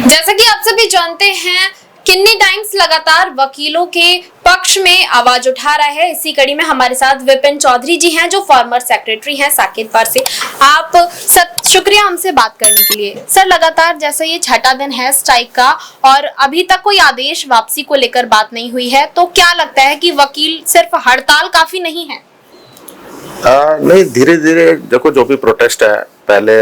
जैसा कि आप सभी जानते हैं, किन्नी टाइम्स लगातार वकीलों के पक्ष में आवाज उठा रहा है। इसी कड़ी में हमारे साथ विपिन चौधरी जी हैं, जो फॉर्मर सेक्रेटरी हैं साकेत बार से। आप शुक्रिया हमसे बात करने के लिए। सर, लगातार जैसा ये छठा दिन है स्ट्राइक का और अभी तक कोई आदेश वापसी को लेकर बात नहीं हुई है, तो क्या लगता है कि वकील सिर्फ हड़ताल काफी नहीं है? नहीं, धीरे धीरे देखो, जो भी प्रोटेस्ट है पहले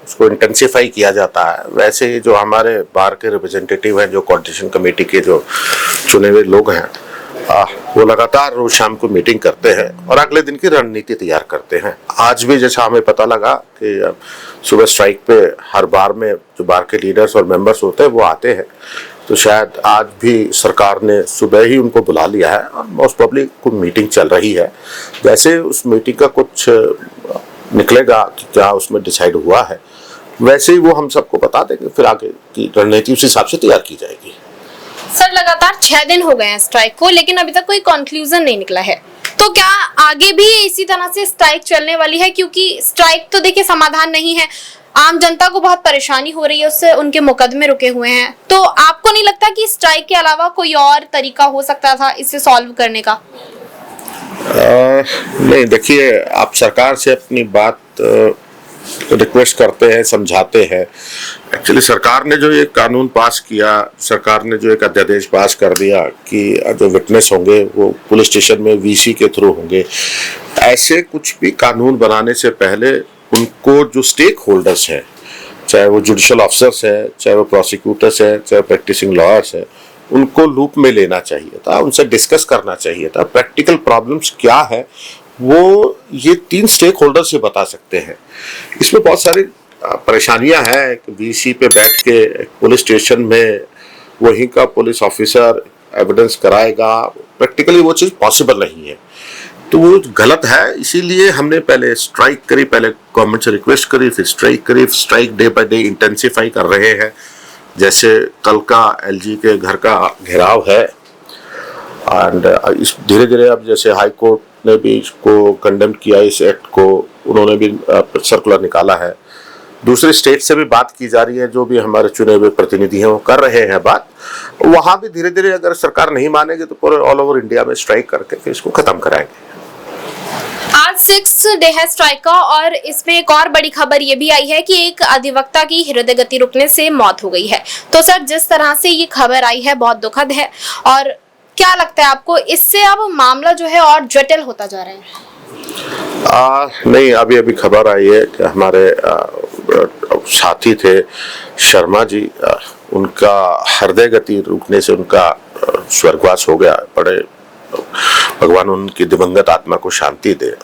उसको इंटेंसिफाई किया जाता है। वैसे ही जो हमारे बार के रिप्रेजेंटेटिव हैं, जो कोऑर्डिनेशन कमेटी के जो चुने हुए लोग हैं, वो लगातार रोज शाम को मीटिंग करते हैं और अगले दिन की रणनीति तैयार करते हैं। आज भी जैसा हमें पता लगा कि सुबह स्ट्राइक पे हर बार में जो बार के लीडर्स और मेंबर्स होते हैं वो आते हैं, तो शायद आज भी सरकार ने सुबह ही उनको बुला लिया है और मोस्ट प्रोबेबली कोई मीटिंग चल रही है। जैसे उस मीटिंग का कुछ निकलेगा कि क्या उसमें डिसाइड हुआ है, वैसे ही वो हम सबको बता देंगे, फिर आगे की रणनीति उस हिसाब से तैयार की जाएगी। सर, लगातार 6 दिन हो गए हैं स्ट्राइक को, लेकिन अभी तक कोई कंक्लूजन नहीं निकला है, तो क्या आगे भी इसी तरह से स्ट्राइक चलने वाली है? क्योंकि स्ट्राइक तो देखिए समाधान नहीं है, आम जनता को बहुत परेशानी हो रही है, उससे उनके मुकदमे रुके हुए हैं। तो आपको नहीं लगता कि स्ट्राइक के अलावा कोई और तरीका हो सकता था इसे सॉल्व करने का? नहीं, देखिए, आप सरकार से अपनी बात रिक्वेस्ट करते हैं, समझाते हैं। एक्चुअली सरकार ने जो ये कानून पास किया, सरकार ने जो एक अध्यादेश पास कर दिया कि जो विटनेस होंगे वो पुलिस स्टेशन में वीसी के थ्रू होंगे। ऐसे कुछ भी कानून बनाने से पहले उनको जो स्टेक होल्डर्स हैं, चाहे वो जुडिशियल ऑफिसर्स है, चाहे वो प्रोसिक्यूटर्स है, चाहे प्रैक्टिसिंग लॉयर्स है, उनको लूप में लेना चाहिए था, उनसे डिस्कस करना चाहिए था। प्रैक्टिकल प्रॉब्लम्स क्या है वो ये 3 स्टेक होल्डर से बता सकते हैं। इसमें बहुत सारी परेशानियां हैं कि वीसी पे बैठ के पुलिस स्टेशन में वहीं का पुलिस ऑफिसर एविडेंस कराएगा, प्रैक्टिकली वो चीज़ पॉसिबल नहीं है, तो वो गलत है। इसीलिए हमने पहले स्ट्राइक करी, पहले गवर्नमेंट से रिक्वेस्ट करी, फिर स्ट्राइक करी। Strike day by day intensify कर रहे हैं। जैसे कल का एलजी के घर का घेराव है एंड इस धीरे धीरे अब जैसे हाई कोर्ट ने भी इसको कंडेम किया, इस एक्ट को उन्होंने भी सर्कुलर निकाला है। दूसरे स्टेट से भी बात की जा रही है, जो भी हमारे चुने हुए प्रतिनिधि हैं वो कर रहे हैं बात। वहां भी धीरे धीरे अगर सरकार नहीं मानेगी तो पूरे ऑल ओवर इंडिया में स्ट्राइक करके फिर इसको खत्म कराएंगे। आज 6th डे है स्ट्राइक का और इसमें एक और बड़ी खबर ये भी आई है कि एक अधिवक्ता की हृदय गति रुकने से मौत हो गई है। तो सर, जिस तरह से ये खबर आई है बहुत दुखद है, और क्या लगता है आपको इससे अब मामला जो है और जटिल होता जा रहा है? नहीं, अभी खबर आई है कि हमारे साथी थे शर्मा जी, उनका हृदय गति रुकने से उनका स्वर्गवास हो गया। बड़े भगवान उनकी दिवंगत आत्मा को शांति दे।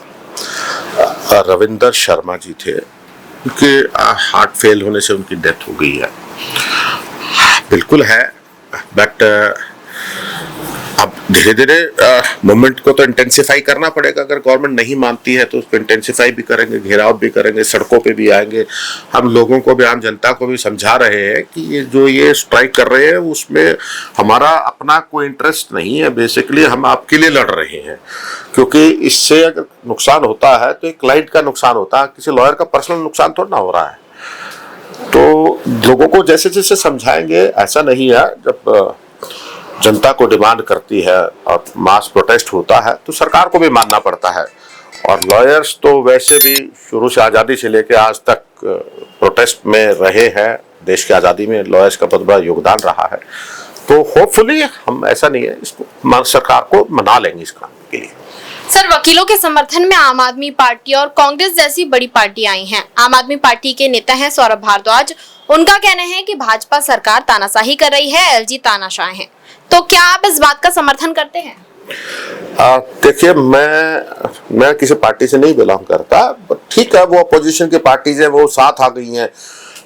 रविंदर शर्मा जी थे, उनके हार्ट फेल होने से उनकी डेथ हो गई है। बिल्कुल है, बट अब धीरे धीरे मूवमेंट को तो इंटेंसिफाई करना पड़ेगा। अगर गवर्नमेंट नहीं मानती है तो उसको इंटेंसिफाई भी करेंगे, घेराव भी करेंगे, सड़कों पे भी आएंगे। हम लोगों को भी, आम जनता को भी समझा रहे हैं कि ये स्ट्राइक कर रहे हैं उसमें हमारा अपना कोई इंटरेस्ट नहीं है। बेसिकली हम आपके लिए लड़ रहे हैं, क्योंकि इससे अगर नुकसान होता है तो एक क्लाइंट का नुकसान होता है, किसी लॉयर का पर्सनल नुकसान थोड़ा ना हो रहा है। तो लोगों को जैसे जैसे समझाएंगे, ऐसा नहीं है, जब जनता को डिमांड करती है और मास प्रोटेस्ट होता है तो सरकार को भी मानना पड़ता है। और लॉयर्स तो वैसे भी शुरू से आज़ादी से लेकर आज तक प्रोटेस्ट में रहे हैं। देश की आज़ादी में लॉयर्स का बहुत बड़ा योगदान रहा है। तो होपफुली हम, ऐसा नहीं है, इसको सरकार को मना लेंगे इस काम के लिए। सर, वकीलों के समर्थन में आम आदमी पार्टी और कांग्रेस जैसी बड़ी पार्टी आई हैं। आम आदमी पार्टी के नेता हैं सौरभ भारद्वाज। उनका कहना है कि भाजपा सरकार तानाशाही कर रही है, एलजी तानाशाह है। तो क्या आप इस बात का समर्थन करते हैं? देखिए, मैं किसी पार्टी से नहीं बिलोंग करता, ठीक है, वो अपोजिशन की पार्टीज है, वो साथ आ गई हैं।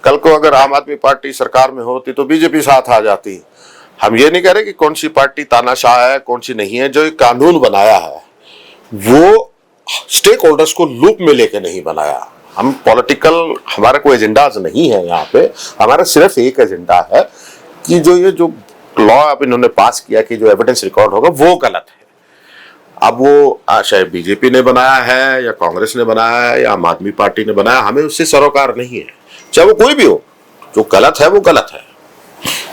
कल को अगर आम आदमी पार्टी सरकार में होती तो बीजेपी साथ आ जाती। हम ये नहीं कह रहे कि कौन सी पार्टी तानाशाह है, कौन सी नहीं है। जो एक कानून बनाया है वो स्टेक होल्डर्स को लूप में लेके नहीं बनाया। हम पॉलिटिकल, हमारा कोई एजेंडाज नहीं है यहाँ पे। हमारा सिर्फ एक एजेंडा है कि जो लॉ अब इन्होंने पास किया कि जो एविडेंस रिकॉर्ड होगा वो गलत है। अब वो चाहे बीजेपी ने बनाया है या कांग्रेस ने बनाया है या आम आदमी पार्टी ने बनाया, हमें उससे सरोकार नहीं है। चाहे वो कोई भी हो, जो गलत है वो गलत है।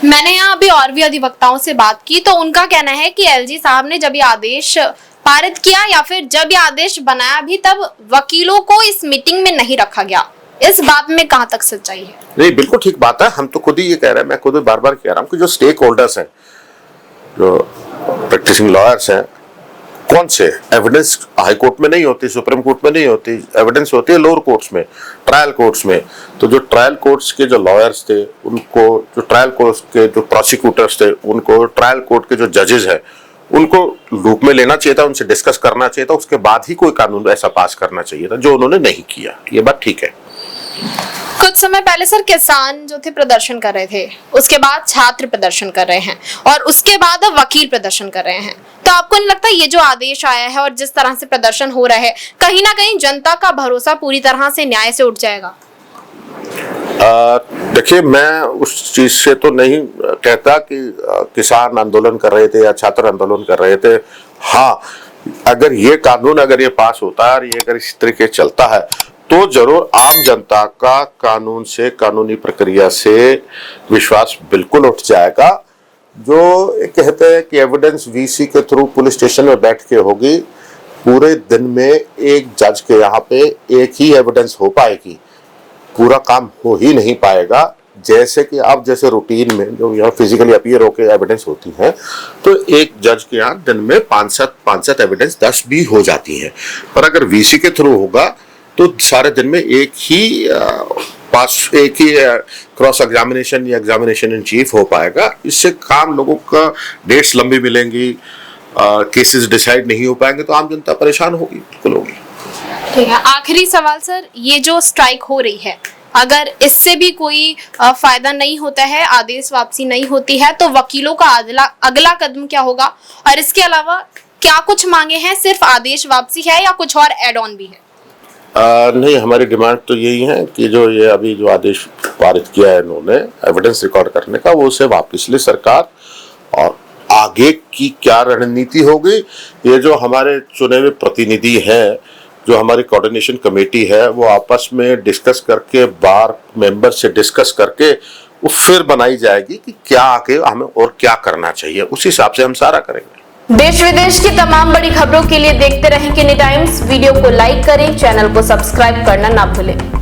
मैंने यहाँ अभी और भी अधिवक्ताओं से बात की तो उनका कहना है कि एलजी साहब ने जब ये आदेश पारित किया या फिर जब ये आदेश बनाया भी तब वकीलों को इस मीटिंग में नहीं रखा गया। इस बात में कहां तक सच्चाई है? नहीं, बिल्कुल ठीक बात है। हम तो खुद ही ये कह रहे हैं, मैं खुद बार बार कह रहा हूँ कि जो स्टेक होल्डर्स हैं, जो प्रैक्टिसिंग लॉयर्स हैं, कौन से एविडेंस हाई कोर्ट में नहीं होती, सुप्रीम कोर्ट में नहीं होती, एविडेंस होती है लोअर कोर्ट्स में, ट्रायल कोर्ट्स में। तो जो ट्रायल कोर्ट्स के जो लॉयर्स थे उनको, जो ट्रायल कोर्ट्स के जो प्रोसिक्यूटर्स थे उनको, ट्रायल कोर्ट के जो जजेस हैं उनको लूप में लेना चाहिए था, उनसे डिस्कस करना चाहिए था, उसके बाद ही कोई कानून ऐसा पास करना चाहिए था, जो उन्होंने नहीं किया। ये बात ठीक है। कुछ समय पहले सर किसान जो थे प्रदर्शन कर रहे थे, उसके बाद छात्र प्रदर्शन कर रहे हैं और उसके बाद अब वकील प्रदर्शन कर रहे हैं। तो आपको नहीं लगता ये जो आदेश आया है और जिस तरह से प्रदर्शन हो रहा है, कहीं ना कहीं जनता का भरोसा पूरी तरह से न्याय से उठ जाएगा? देखिए, मैं उस चीज से तो नहीं कहता कि किसान आंदोलन कर रहे थे या छात्र आंदोलन कर रहे थे। हाँ, अगर ये कानून अगर ये पास होता है और ये अगर इस तरीके चलता है तो जरूर आम जनता का कानून से, कानूनी प्रक्रिया से विश्वास बिल्कुल उठ जाएगा। जो कहते हैं कि एविडेंस वीसी के थ्रू पुलिस स्टेशन में बैठ के होगी, पूरे दिन में एक जज के यहाँ पे एक ही एविडेंस हो पाएगी, पूरा काम हो ही नहीं पाएगा। जैसे कि अब जैसे रूटीन में जो यहाँ फिजिकली अपीयर होकर एविडेंस होती है, तो एक जज के यहाँ दिन में 5-7 एविडेंस 10 भी हो जाती है। पर अगर वीसी के थ्रू होगा तो सारे दिन में एक ही क्रॉस एग्जामिनेशन या एग्जामिनेशन इन चीफ हो पाएगा। इससे काम लोगों का डेट्स लंबी मिलेंगी, केसेस डिसाइड नहीं हो पाएंगे, तो आम जनता परेशान होगी, बिल्कुल होगी। ठीक है, आखिरी सवाल सर, ये जो स्ट्राइक हो रही है, अगर इससे भी कोई फायदा नहीं होता है, आदेश वापसी नहीं होती है, तो वकीलों का अगला कदम क्या होगा? और इसके अलावा क्या कुछ मांगे हैं? सिर्फ आदेश वापसी है या कुछ और एड ऑन भी है? नहीं, हमारी डिमांड तो यही है कि जो ये अभी जो आदेश पारित किया है इन्होंने एविडेंस रिकॉर्ड करने का, वो उसे वापस ले सरकार, और आगे की क्या रणनीति होगी ये जो हमारे चुने हुए प्रतिनिधि हैं, जो हमारी कोऑर्डिनेशन कमेटी है, वो आपस में डिस्कस करके, बार मेंबर से डिस्कस करके वो फिर बनाई जाएगी कि क्या आगे हमें और क्या करना चाहिए। उस हिसाब से हम सारा करेंगे। देश विदेश की तमाम बड़ी खबरों के लिए देखते रहें किनी टाइम्स। वीडियो को लाइक करें, चैनल को सब्सक्राइब करना ना भूलें।